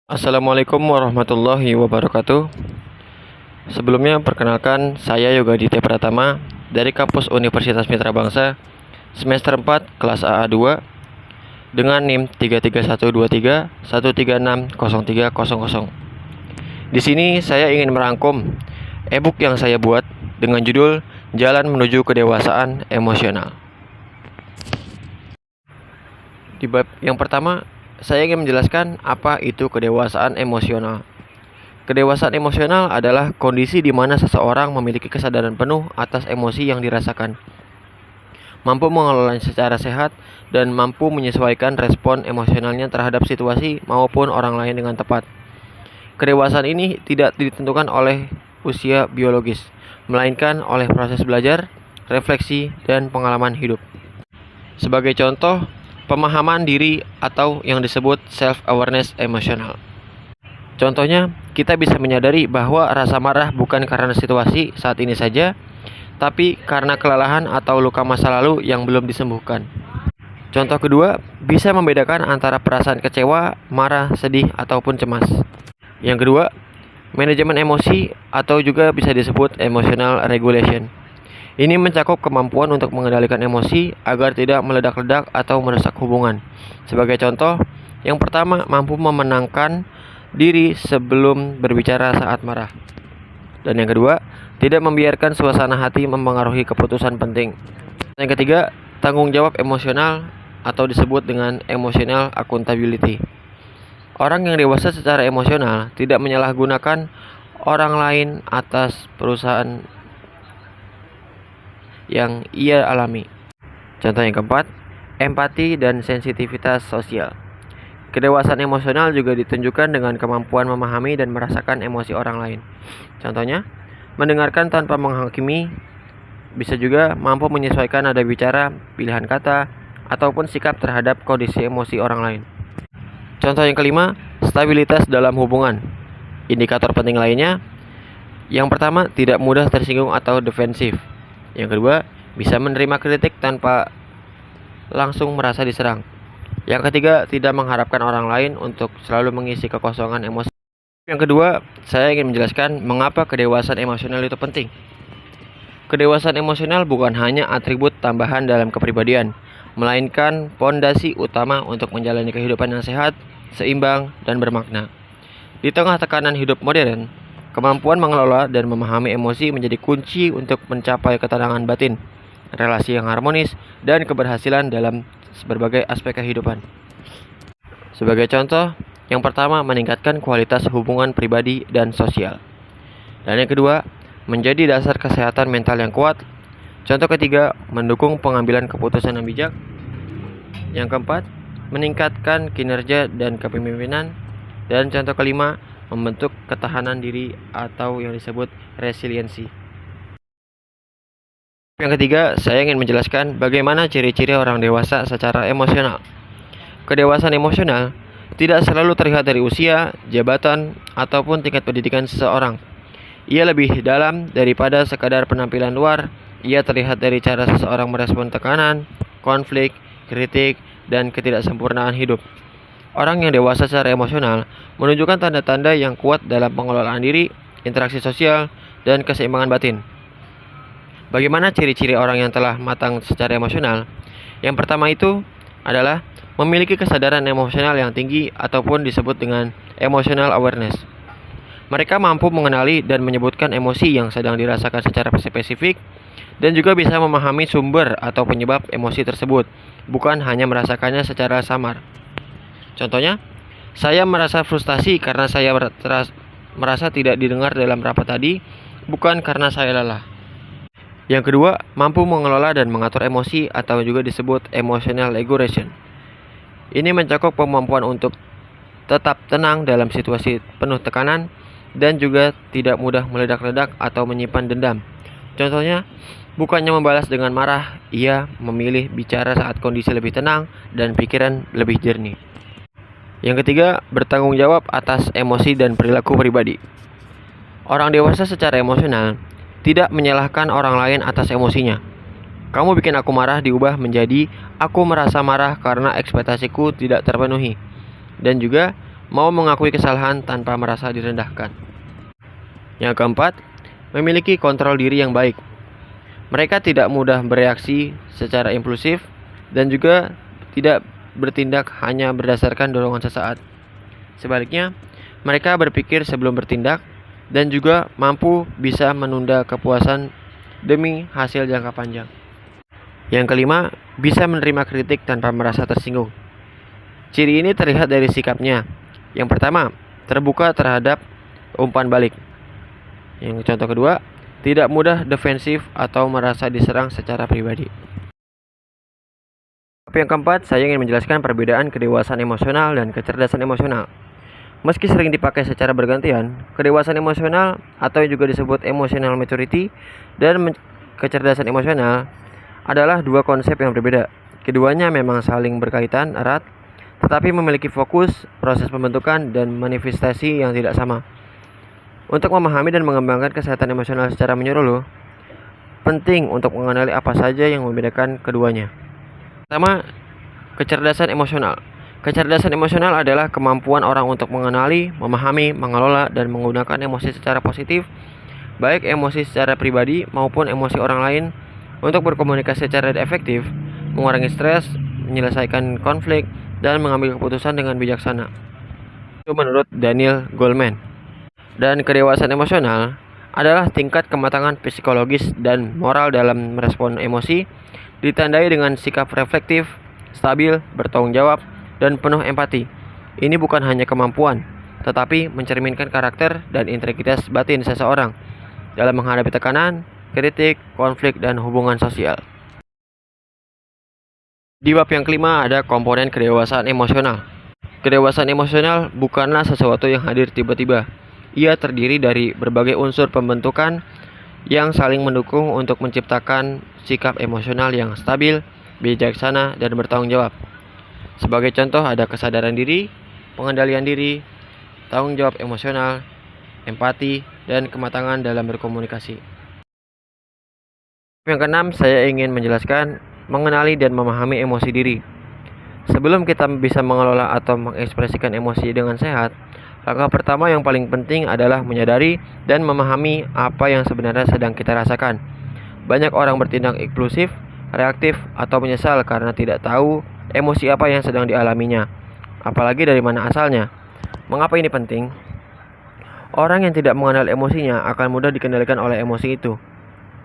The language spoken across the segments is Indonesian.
Assalamualaikum warahmatullahi wabarakatuh. Sebelumnya perkenalkan saya Yoga Aditya Pratama dari kampus Universitas Mitra Bangsa semester 4 kelas AA2 dengan NIM 3312313603000. Di sini saya ingin merangkum e-book yang saya buat dengan judul Jalan Menuju Kedewasaan Emosional. Di bab yang pertama, saya ingin menjelaskan apa itu kedewasaan emosional. Kedewasaan emosional adalah kondisi di mana seseorang memiliki kesadaran penuh atas emosi yang dirasakan, mampu mengelolanya secara sehat, dan mampu menyesuaikan respon emosionalnya terhadap situasi maupun orang lain dengan tepat. Kedewasaan ini tidak ditentukan oleh usia biologis, melainkan oleh proses belajar, refleksi, dan pengalaman hidup. Sebagai contoh, pemahaman diri atau yang disebut self-awareness emosional. Contohnya, kita bisa menyadari bahwa rasa marah bukan karena situasi saat ini saja, tapi karena kelelahan atau luka masa lalu yang belum disembuhkan. Contoh kedua, bisa membedakan antara perasaan kecewa, marah, sedih, ataupun cemas. Yang kedua, manajemen emosi atau juga bisa disebut emotional regulation. Ini mencakup kemampuan untuk mengendalikan emosi agar tidak meledak-ledak atau merusak hubungan. Sebagai contoh, yang pertama, mampu memenangkan diri sebelum berbicara saat marah. Dan yang kedua, tidak membiarkan suasana hati mempengaruhi keputusan penting. Yang ketiga, tanggung jawab emosional atau disebut dengan emotional accountability. Orang yang dewasa secara emosional tidak menyalahgunakan orang lain atas perusahaan yang ia alami. Contoh yang keempat, empati dan sensitivitas sosial. Kedewasaan emosional juga ditunjukkan dengan kemampuan memahami dan merasakan emosi orang lain. Contohnya, mendengarkan tanpa menghakimi, bisa juga mampu menyesuaikan nada bicara, pilihan kata, ataupun sikap terhadap kondisi emosi orang lain. Contoh yang kelima, stabilitas dalam hubungan. Indikator penting lainnya, yang pertama, tidak mudah tersinggung atau defensif. Yang kedua, bisa menerima kritik tanpa langsung merasa diserang. Yang ketiga, tidak mengharapkan orang lain untuk selalu mengisi kekosongan emosi. Yang kedua, saya ingin menjelaskan mengapa kedewasaan emosional itu penting. Kedewasaan emosional bukan hanya atribut tambahan dalam kepribadian, melainkan pondasi utama untuk menjalani kehidupan yang sehat, seimbang, dan bermakna. Di tengah tekanan hidup modern, kemampuan mengelola dan memahami emosi menjadi kunci untuk mencapai ketenangan batin, relasi yang harmonis, dan keberhasilan dalam berbagai aspek kehidupan. Sebagai contoh, yang pertama, meningkatkan kualitas hubungan pribadi dan sosial. Dan yang kedua, menjadi dasar kesehatan mental yang kuat. Contoh ketiga, mendukung pengambilan keputusan yang bijak. Yang keempat, meningkatkan kinerja dan kepemimpinan. Dan contoh kelima, membentuk ketahanan diri atau yang disebut resiliensi. Yang ketiga, saya ingin menjelaskan bagaimana ciri-ciri orang dewasa secara emosional. Kedewasaan emosional tidak selalu terlihat dari usia, jabatan, ataupun tingkat pendidikan seseorang. Ia lebih dalam daripada sekadar penampilan luar. Ia terlihat dari cara seseorang merespon tekanan, konflik, kritik, dan ketidaksempurnaan hidup. Orang yang dewasa secara emosional menunjukkan tanda-tanda yang kuat dalam pengelolaan diri, interaksi sosial, dan keseimbangan batin. Bagaimana ciri-ciri orang yang telah matang secara emosional? Yang pertama itu adalah memiliki kesadaran emosional yang tinggi ataupun disebut dengan emotional awareness. Mereka mampu mengenali dan menyebutkan emosi yang sedang dirasakan secara spesifik dan juga bisa memahami sumber atau penyebab emosi tersebut, bukan hanya merasakannya secara samar. Contohnya, saya merasa frustasi karena saya merasa tidak didengar dalam rapat tadi, bukan karena saya lelah. Yang kedua, mampu mengelola dan mengatur emosi atau juga disebut emotional regulation. Ini mencakup kemampuan untuk tetap tenang dalam situasi penuh tekanan dan juga tidak mudah meledak-ledak atau menyimpan dendam. Contohnya, bukannya membalas dengan marah, ia memilih bicara saat kondisi lebih tenang dan pikiran lebih jernih. Yang ketiga, bertanggung jawab atas emosi dan perilaku pribadi. Orang dewasa secara emosional tidak menyalahkan orang lain atas emosinya. Kamu bikin aku marah diubah menjadi aku merasa marah karena ekspektasiku tidak terpenuhi. Dan juga mau mengakui kesalahan tanpa merasa direndahkan. Yang keempat, memiliki kontrol diri yang baik. Mereka tidak mudah bereaksi secara impulsif dan juga tidak bertindak hanya berdasarkan dorongan sesaat. Sebaliknya, mereka berpikir sebelum bertindak dan juga mampu bisa menunda kepuasan demi hasil jangka panjang. Yang kelima, bisa menerima kritik tanpa merasa tersinggung. Ciri ini terlihat dari sikapnya. Yang pertama, terbuka terhadap umpan balik. Yang contoh kedua, tidak mudah defensif atau merasa diserang secara pribadi. Yang keempat, saya ingin menjelaskan perbedaan kedewasaan emosional dan kecerdasan emosional. Meski sering dipakai secara bergantian, kedewasaan emosional atau juga disebut emotional maturity dan kecerdasan emosional adalah dua konsep yang berbeda. Keduanya memang saling berkaitan erat, tetapi memiliki fokus, proses pembentukan, dan manifestasi yang tidak sama. Untuk memahami dan mengembangkan kesehatan emosional secara menyeluruh, penting untuk mengenali apa saja yang membedakan keduanya. Pertama, kecerdasan emosional. Kecerdasan emosional adalah kemampuan orang untuk mengenali, memahami, mengelola, dan menggunakan emosi secara positif, baik emosi secara pribadi maupun emosi orang lain, untuk berkomunikasi secara efektif, mengurangi stres, menyelesaikan konflik, dan mengambil keputusan dengan bijaksana. Itu menurut Daniel Goleman. Dan kedewasaan emosional adalah tingkat kematangan psikologis dan moral dalam merespon emosi, ditandai dengan sikap reflektif, stabil, bertanggung jawab, dan penuh empati. Ini bukan hanya kemampuan, tetapi mencerminkan karakter dan integritas batin seseorang dalam menghadapi tekanan, kritik, konflik, dan hubungan sosial. Di bab yang kelima ada komponen kedewasaan emosional. Kedewasaan emosional bukanlah sesuatu yang hadir tiba-tiba. Ia terdiri dari berbagai unsur pembentukan yang saling mendukung untuk menciptakan sikap emosional yang stabil, bijaksana, dan bertanggung jawab. Sebagai contoh ada kesadaran diri, pengendalian diri, tanggung jawab emosional, empati, dan kematangan dalam berkomunikasi. Yang keenam, saya ingin menjelaskan mengenali dan memahami emosi diri. Sebelum kita bisa mengelola atau mengekspresikan emosi dengan sehat, langkah pertama yang paling penting adalah menyadari dan memahami apa yang sebenarnya sedang kita rasakan. Banyak orang bertindak impulsif, reaktif, atau menyesal karena tidak tahu emosi apa yang sedang dialaminya, apalagi dari mana asalnya. Mengapa ini penting? Orang yang tidak mengenal emosinya akan mudah dikendalikan oleh emosi itu.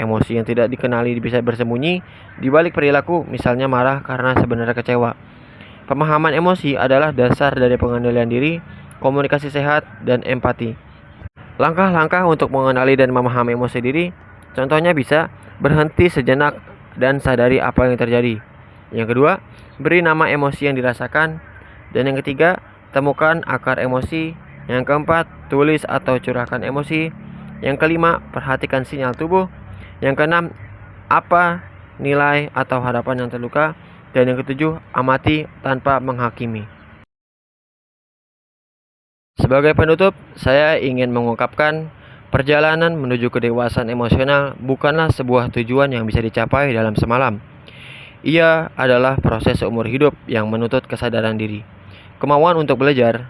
Emosi yang tidak dikenali bisa bersembunyi di balik perilaku, misalnya marah karena sebenarnya kecewa. Pemahaman emosi adalah dasar dari pengendalian diri, komunikasi sehat, dan empati. Langkah-langkah untuk mengenali dan memahami emosi diri, contohnya bisa berhenti sejenak dan sadari apa yang terjadi. Yang kedua, beri nama emosi yang dirasakan. Dan yang ketiga, temukan akar emosi. Yang keempat, tulis atau curahkan emosi. Yang kelima, perhatikan sinyal tubuh. Yang keenam, apa nilai atau harapan yang terluka. Dan yang ketujuh, amati tanpa menghakimi. Sebagai penutup, saya ingin mengungkapkan perjalanan menuju kedewasaan emosional bukanlah sebuah tujuan yang bisa dicapai dalam semalam. Ia adalah proses seumur hidup yang menuntut kesadaran diri, kemauan untuk belajar,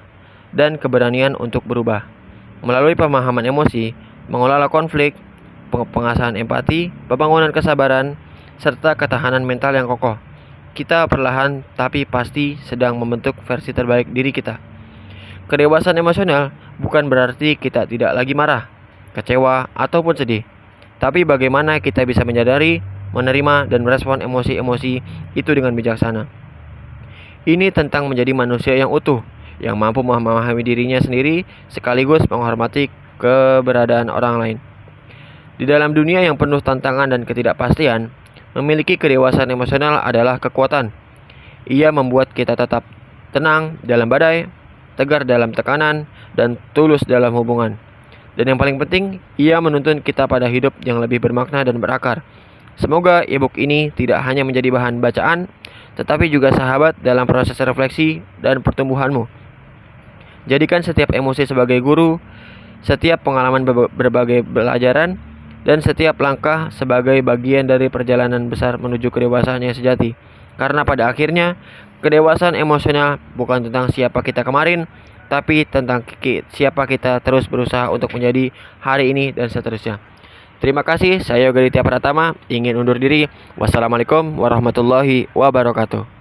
dan keberanian untuk berubah. Melalui pemahaman emosi, mengelola konflik, pengasahan empati, pembangunan kesabaran, serta ketahanan mental yang kokoh, kita perlahan tapi pasti sedang membentuk versi terbaik diri kita. Kedewasaan emosional bukan berarti kita tidak lagi marah, kecewa, ataupun sedih. Tapi bagaimana kita bisa menyadari, menerima, dan merespon emosi-emosi itu dengan bijaksana. Ini tentang menjadi manusia yang utuh, yang mampu memahami dirinya sendiri sekaligus menghormati keberadaan orang lain. Di dalam dunia yang penuh tantangan dan ketidakpastian, memiliki kedewasaan emosional adalah kekuatan. Ia membuat kita tetap tenang dalam badai, tegar dalam tekanan, dan tulus dalam hubungan. Dan yang paling penting, ia menuntun kita pada hidup yang lebih bermakna dan berakar. Semoga e-book ini tidak hanya menjadi bahan bacaan, tetapi juga sahabat dalam proses refleksi dan pertumbuhanmu. Jadikan setiap emosi sebagai guru, setiap pengalaman berbagai pelajaran, dan setiap langkah sebagai bagian dari perjalanan besar menuju kedewasaan yang sejati. Karena pada akhirnya, kedewasaan emosional bukan tentang siapa kita kemarin, tapi tentang siapa kita terus berusaha untuk menjadi hari ini dan seterusnya. Terima kasih, saya Yoga Ditya Pratama, ingin undur diri. Wassalamualaikum warahmatullahi wabarakatuh.